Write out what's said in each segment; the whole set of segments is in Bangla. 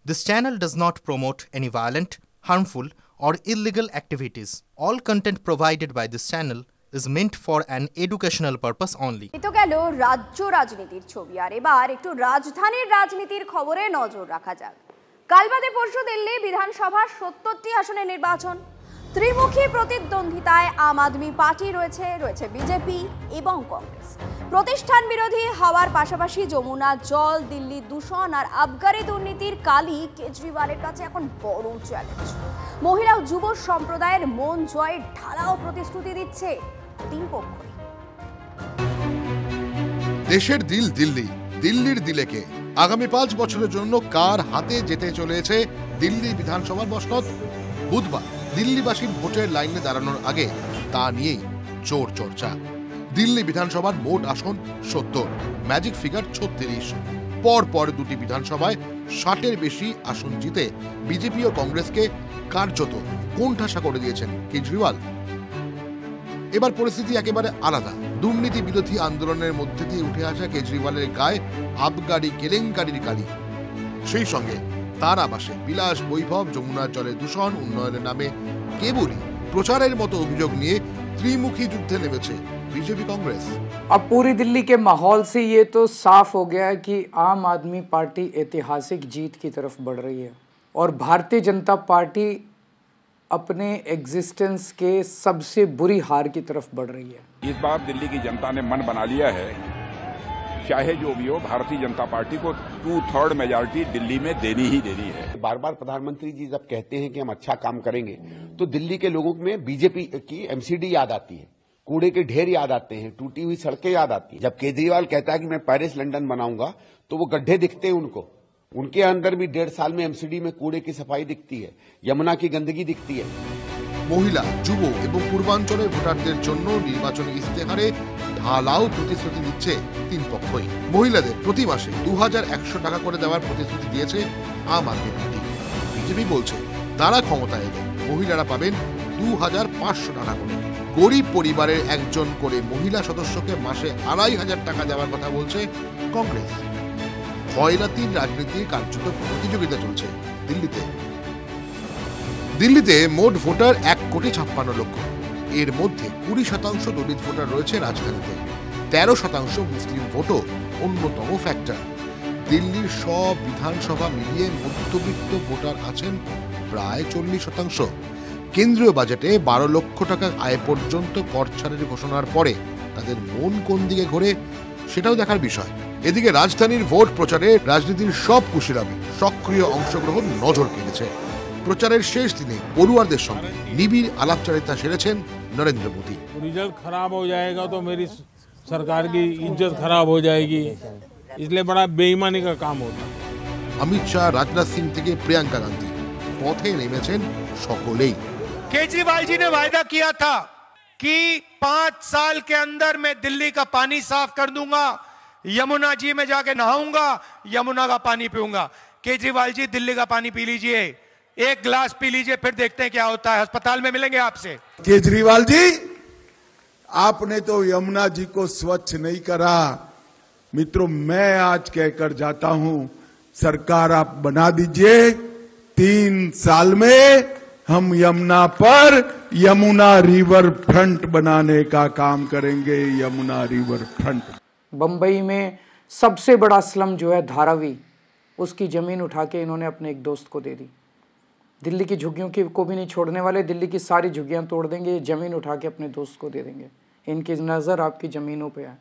This channel does not promote any violent, harmful, or illegal activities. All content provided by this channel is meant for an educational purpose only. তো গেল রাজ্য রাজনীতির ছবি, আর এবার একটু রাজধানীর রাজনীতির খবরে নজর রাখা যাক। কাল বাদে পরশু দিল্লি বিধানসভার ৭০টি আসনে নির্বাচন। ত্রিমুখী প্রতিদ্বন্দ্বিতায় আম আদমি পার্টি রয়েছে বিজেপি এবং কংগ্রেস। প্রতিষ্ঠান বিরোধী হওয়ার পাশাপাশি যমুনা জল, দিল্লি দূষণ আর আবগারি দুর্নীতির কালি কেজরিওয়ালের কাছে এখন বড় চ্যালেঞ্জ। মহিলা ও যুব সম্প্রদায়ের মন জয়ের ঢালাও প্রতিশ্রুতি দিচ্ছে তিন পক্ষই। দেশের দিল দিল্লি, দিল্লির দিলেকে আগামী ৫ বছরের জন্য কার হাতে যেতে চলেছে দিল্লি বিধানসভার মসনদ? বুধবার দিল্লিবাসীর ভোটের লাইনে দাঁড়ানোর আগে তা নিয়েই জোর চর্চা। দিল্লি বিধানসভার মোট আসন ৭০, ম্যাজিক ফিগার ৩৬। পর দুটি বিধানসভায় ৬০-এর বেশি আসন জিতে বিজেপি ও কংগ্রেসকে কার্যত কোণঠাসা করে দিয়েছেন কেজরিওয়াল। এবার পরিস্থিতি একেবারে আলাদা। দুর্নীতি বিরোধী আন্দোলনের মধ্যে দিয়ে উঠে আসা কেজরিওয়ালের গায়ে আবগারি কেলেঙ্কারির কালি। সেই সঙ্গে তার আবাসে বিলাস বৈভব, যমুনার জলে দূষণ, উন্নয়নের নামে কেবলই প্রচারের মতো অভিযোগ নিয়ে ত্রিমুখী যুদ্ধে নেমেছে बीजेपी कांग्रेस। अब पूरी दिल्ली के माहौल से ये तो साफ हो गया है कि आम आदमी पार्टी ऐतिहासिक जीत की तरफ बढ़ रही है और भारतीय जनता पार्टी अपने एग्जिस्टेंस के सबसे बुरी हार की तरफ बढ़ रही है। इस बार दिल्ली की जनता ने मन बना लिया है, चाहे जो भी हो, भारतीय जनता पार्टी को 2/3 मेजॉरिटी दिल्ली में देनी ही देनी है। बार बार प्रधानमंत्री जी जब कहते हैं कि हम अच्छा काम करेंगे तो दिल्ली के लोगों में बीजेपी की एमसीडी याद आती है, कूड़े के ढेर याद आते हैं, टूटी हुई सड़कें याद आती हैं। जब केजरीवाल कहता है कि मैं पेरिस लंदन बनाऊंगा तो वो गड्ढे दिखते हैं उनको, उनके अंदर भी 1.5 साल में एमसीडी में कूड़े की सफाई दिखती है, यमुना की गंदगी दिखती है। মহিলা, যুব এবং পূর্বাঞ্চলের ভোটারদের জন্য নির্বাচনী ইস্তেহারে ঢালাও প্রতিশ্রুতি দিচ্ছে তিন পক্ষই। মহিলাদের প্রতি মাসে 2100 টাকা করে দেওয়ার প্রতিশ্রুতি দিয়েছে আম আদমি পার্টি। বিজেপি বলছে তারা ক্ষমতায় এলে মহিলারা পাবেন 2500 টাকা করে। গরিব পরিবারের একজন করে মহিলা সদস্যকে মাসে 2500 টাকা দেওয়ার কথা বলছে কংগ্রেস। খয়রাতির রাজনীতির কার্যত প্রতিযোগিতা চলছে দিল্লিতে মোট ভোটার 1,56,00,000। এর মধ্যে 20% দলিত ভোটার রয়েছে রাজধানীতে, 13% মুসলিম ভোটও অন্যতম ফ্যাক্টর। দিল্লির সব বিধানসভা মিলিয়ে মধ্যবিত্ত ভোটার আছেন প্রায় 40%। কেন্দ্রীয় বাজেটে 12 লক্ষ টাকা আয় পর্যন্ত কর ছাড়ের ঘোষণার পরে তাদের মন কোন দিকে ঘোরে সেটাও দেখার বিষয়। এদিকে রাজধানীর ভোট প্রচারে রাজনীতির সব কুশীলবি সক্রিয় অংশগ্রহণ নজর কেড়েছে। প্রচারের শেষ দিনে পড়ুয়ারদের সঙ্গে নিবিড় আলাপচারিতা সেরেছেন নরেন্দ্র মোদী। रिजल्ट खराब हो जाएगा तो मेरी सरकार की इज्जत खराब हो जाएगी, इसलिए बड़ा बेईमानी का काम होता है। অমিত শাহ, রাজনাথ সিং থেকে প্রিয়াঙ্কা গান্ধী পথে নেমেছেন সকলেই। केजरीवाल जी ने वायदा किया था कि 5 साल के अंदर मैं दिल्ली का पानी साफ कर दूंगा, यमुना जी में जाके नहाऊंगा, यमुना का पानी पीऊंगा। केजरीवाल जी, दिल्ली का पानी पी लीजिए, 1 गिलास पी लीजिए, फिर देखते हैं क्या होता है। अस्पताल में मिलेंगे आपसे। केजरीवाल जी, आपने तो यमुना जी को स्वच्छ नहीं करा। मित्रों, मैं आज कहकर जाता हूं, सरकार आप बना दीजिए, 3 साल में हम यमुना पर यमुना रिवर फ्रंट बनाने का काम करेंगे। Yamuna river front. बंबई में सबसे बड़ा स्लम जो है धारावी, उसकी जमीन उठा के इन्होंने अपने एक दोस्त को दे दी। दिल्ली की झुग्गियों को भी नहीं छोड़ने वाले, दिल्ली की सारी झुग्गियां तोड़ देंगे, ये जमीन उठा के अपने दोस्त को दे देंगे। इनकी नज़र आपकी ज़मीनों पे है,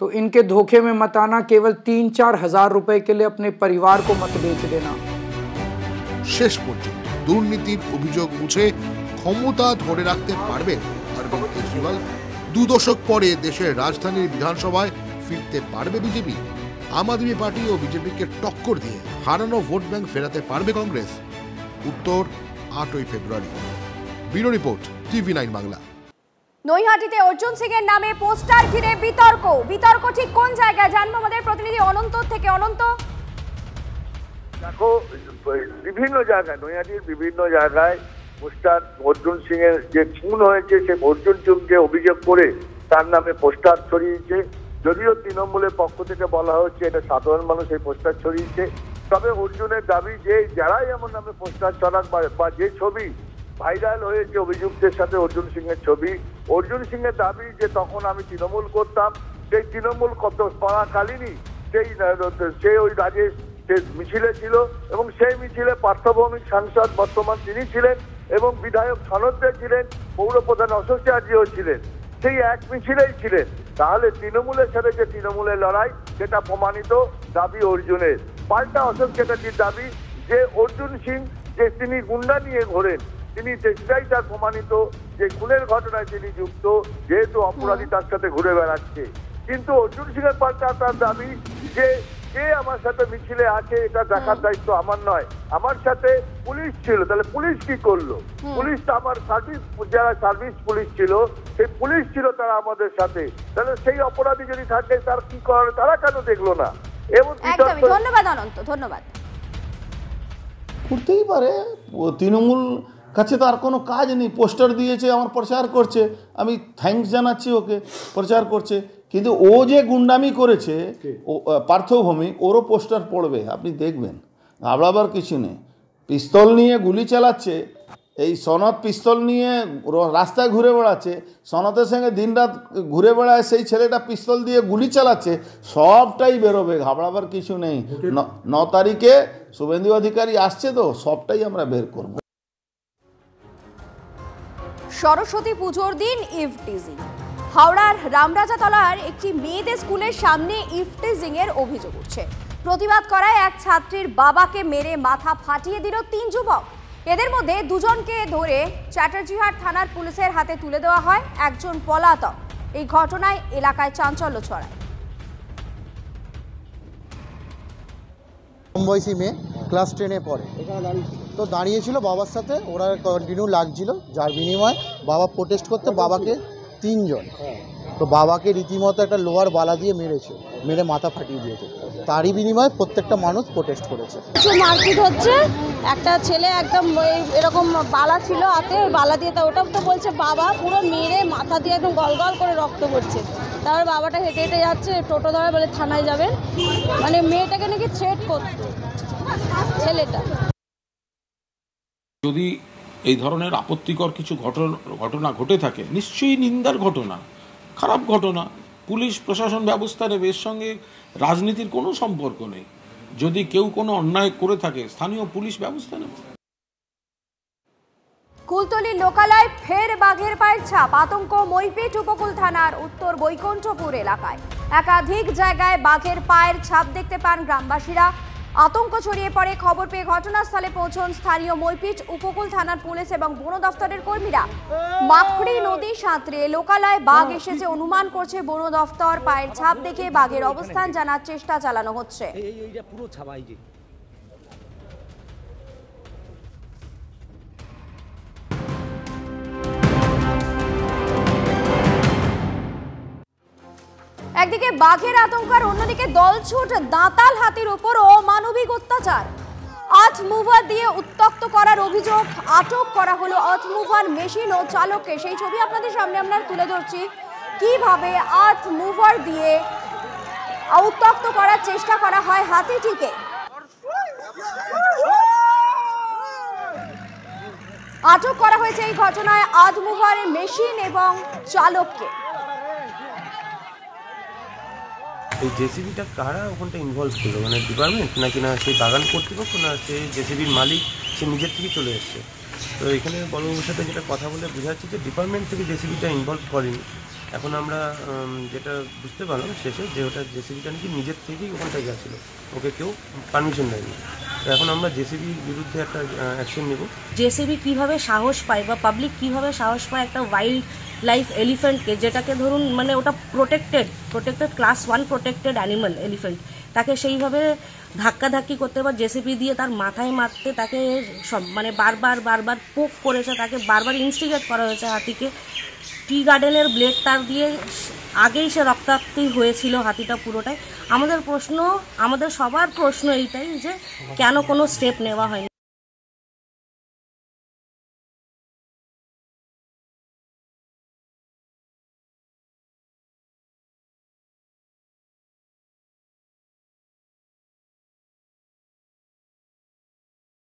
तो इनके धोखे में मत आना। केवल 3-4 हजार रुपए के लिए अपने परिवार को मत बेच देना। শেষ পর্যন্ত দুর্নীতির অভিযোগ মুছে ক্ষমতা ধরে রাখতে পারবেন অরবিন্দ কেজরিওয়াল? 2 দশক পরে দেশের রাজধানীর বিধানসভায় ফিরতে পারবে বিজেপি? আম আদমি পার্টি ও বিজেপিকে টক্কর দিয়ে হারানো ভোট ব্যাংক ফেরাতে পারবে কংগ্রেস? উত্তর 8ই February. Bureau report, TV9 Bangla. নৈহাটিতে অর্জুন সিং এর নামে পোস্টার ঘিরে বিতর্ক ঠিক কোন জায়গায় জানবো আমাদের প্রতিনিধি অনন্ত থেকে। অনন্ত, দেখো, বিভিন্ন জায়গায়, নৈহাটির বিভিন্ন জায়গায় পোস্টার, অর্জুন সিং এর যে খুন হয়েছে সে অর্জুন সিংকে অভিযোগ করে তার নামে পোস্টার ছড়িয়েছে। যদিও তৃণমূলের পক্ষ থেকে বলা হচ্ছে এটা সাধারণ মানুষ এই পোস্টার ছড়িয়েছে, তবে অর্জুনের দাবি যে যারাই এমন নামে পোস্টার চড়ান বা যে ছবি ভাইরাল হয়েছে অভিযুক্তের সাথে অর্জুন সিং এর ছবি, অর্জুন সিং এর দাবি যে তখন আমি তৃণমূল করতাম, সেই তৃণমূল করাকালীনই সেই ওই রাজেশ মিছিলে ছিল এবং সেই মিছিলে পার্থভৌমিক সাংসদ বর্তমান তিনি ছিলেন এবং বিধায়ক সনদ দে ছিলেন, পৌরপ্রধান অশোক চ্যাটার্জিও ছিলেন, সেই এক মিছিলেই ছিলেন। তাহলে তৃণমূলের সাথে যে তৃণমূলের লড়াই সেটা প্রমাণিত দাবি অর্জুনের। পাল্টা অশোক চ্যাটার্জির দাবি যে অর্জুন সিং যে তিনি গুন্ডা নিয়ে ঘোরেন, তিনি সেটাই তার প্রমাণিত যে খুনের ঘটনায় তিনি যুক্ত, যেহেতু অপরাধী তার সাথে ঘুরে বেড়াচ্ছে। কিন্তু অর্জুন সিং এর পাল্টা তার দাবি যে কে আমার সাথে মিছিলে আছে এটা দেখার দায়িত্ব আমার নয়, আমার সাথে পুলিশ ছিল। তাহলে পুলিশ কি করলো? পুলিশ তো আমার যারা সার্ভিস পুলিশ ছিল সেই পুলিশ ছিল তারা আমাদের সাথে, তাহলে সেই অপরাধী যদি থাকে তার কি করে, তারা কেন দেখলো না? এবং ধন্যবাদ অনন্ত, ধন্যবাদ। করতেই পারে, তৃণমূল কাছে তো আর কোনো কাজ নেই, পোস্টার দিয়েছে, আমার প্রচার করছে, আমি থ্যাঙ্কস জানাচ্ছি ওকে, প্রচার করছে। কিন্তু ও যে গুন্ডামি করেছে পার্থভৌমিক, ওরও পোস্টার পড়বে, আপনি দেখবেন, ঘাবড়াবার কিছু নেই। পিস্তল নিয়ে গুলি চালাচ্ছে, এই সনদ পিস্তল নিয়ে রাস্তায় ঘুরে বেড়াচ্ছে, সনদের সঙ্গে দিনরাত ঘুরে বেড়ায়, সেই ছেলেটা পিস্তল দিয়ে গুলি চালাচ্ছে, সবটাই বেরোবে, ঘাবড়াবার কিছু নেই। 9 তারিখে শুভেন্দু অধিকারী আসছে, তো সবটাই আমরা বের করব। সরস্বতী পুজোর দিন ইভটিজিং। হাওড়ার রামরাজাতলার একটি মেয়েদের স্কুলের সামনে ইভটিজিং এর অভিযোগ উঠছে। প্রতিবাদ করায় এক ছাত্রীর বাবাকে মেরে মাথা ফাটিয়ে দিল 3 যুবক। এদের মধ্যে 2 জনকে ধরে চ্যাটার্জিহাট থানার পুলিশের হাতে তুলে দেওয়া হয়, একজন পলাতক। এই ঘটনায় এলাকায় চাঞ্চল্য ছড়ায়। কম বয়সী মেয়ে, ক্লাস 10-এ পড়ে, তো দাঁড়িয়েছিল বাবার সাথে, ওরা কন্টিনিউ লাগছিল, যার বিনিময়ে বাবা প্রোটেস্ট করতে বাবাকে 3 জন, তো বাবাকে রীতিমতো একটা লোহার বালা দিয়ে মেরেছে, মেরে মাথা ফাটিয়ে দিয়েছে। তারই বিনিময়ে প্রত্যেকটা মানুষ প্রোটেস্ট করেছে। মারপিট হচ্ছে, একটা ছেলে একদম এরকম বালা ছিল হাতে, ওই বালা দিয়ে ওটা তো বলছে বাবা পুরো মেরে মাথা দিয়ে একদম গল গল করে রক্ত পড়ছে। তারপর বাবাটা হেঁটে হেঁটে যাচ্ছে, টোটো ধরে বলে থানায় যাবেন, মানে মেয়েটাকে নাকি থ্রেট করতো ছেলেটা। যদি এই ধরনের আপত্তিকর কিছু ঘটনা ঘটে থাকে, নিশ্চয়ই নিন্দার ঘটনা, খারাপ ঘটনা, পুলিশ প্রশাসন ব্যবস্থা নেবে, এর সঙ্গে রাজনীতির কোনো সম্পর্ক নেই। যদি কেউ কোনো অন্যায় করে থাকে, স্থানীয় পুলিশ ব্যবস্থা নেবে। কুলতলি লোকালয় ফের বাঘের পায়ের ছাপ, আতঙ্ক মইপিট উপকূল থানার উত্তর বৈকুণ্ঠপুর এলাকায়। একাধিক জায়গায় বাঘের পায়ের ছাপ দেখতে পান গ্রামবাসীরা। আতঙ্ক ছড়িয়ে পড়ে। খবর পেয়ে ঘটনাস্থলে পৌঁছন স্থানীয় মইপিট উপকূল থানার পুলিশ এবং বন দফতরের কর্মীরা। মাখড়ি নদী সাঁতরে লোকালয়ে বাঘ এসেছে অনুমান করছে বন দফতর। পায়ের ছাপ দেখে বাঘের অবস্থান জানার চেষ্টা চালানো হচ্ছে। একদিকে বাঘের আতঙ্ক আর অন্যদিকে দলছুট দাঁতাল হাতির উপর অমানবিক অত্যাচার। আর্থ মুভার দিয়ে উত্তক্ত করার অভিযোগ, আটক করা হলো আর্থ মুভার মেশিন ও চালককে। সেই ছবি আপনাদের সামনে আমরা তুলে ধরছি, কিভাবে আর্থ মুভার দিয়ে উত্তক্ত করার চেষ্টা করা হয় হাতিটিকে। আটক করা হয়েছে এই ঘটনায় আর্থ মুভারের মেশিন এবং চালককে। এই জেসিবিটা কারা ওখানটা ইনভলভ করলো, মানে ডিপার্টমেন্ট নাকি না সেই বাগান কর্তৃপক্ষ, না সেই জেসিবির মালিক সে নিজের থেকে চলে এসছে? তো এখানে বড়বাবুর সাথে যেটা কথা বলে বোঝা যাচ্ছে যে ডিপার্টমেন্ট থেকে জেসিবিটা ইনভলভ করেনি। এখন আমরা যেটা বুঝতে পারলাম শেষে যে ওটা জেসিবিটা নাকি নিজের থেকেই ওখানটায় গেছিলো, ওকে কেউ পারমিশন দেয়নি। তো এখন আমরা জেসিবির বিরুদ্ধে একটা অ্যাকশন নেব। জেসিবি কিভাবে সাহস পায় বা পাবলিক কিভাবে সাহস পায় একটা ওয়াইল্ড লাইফ এলিফ্যান্টকে, যেটাকে ধরুন মানে ওটা protected class 1 protected animal elephant, তাকে সেইভাবে ধাক্কাধাক্কি করতে বা জেসিবি দিয়ে তার মাথায় মারতে, তাকে সব মানে বারবার পোক করেছে, তাকে বারবার ইনস্টিগেট করা হয়েছে হাতিকে। টি গার্ডেনের ব্লেড তার দিয়ে আগেই সে রক্তাক্তই হয়েছিল হাতিটা পুরোটাই। আমাদের সবার প্রশ্ন এইটাই যে কেন কোনো স্টেপ নেওয়া হয়নি।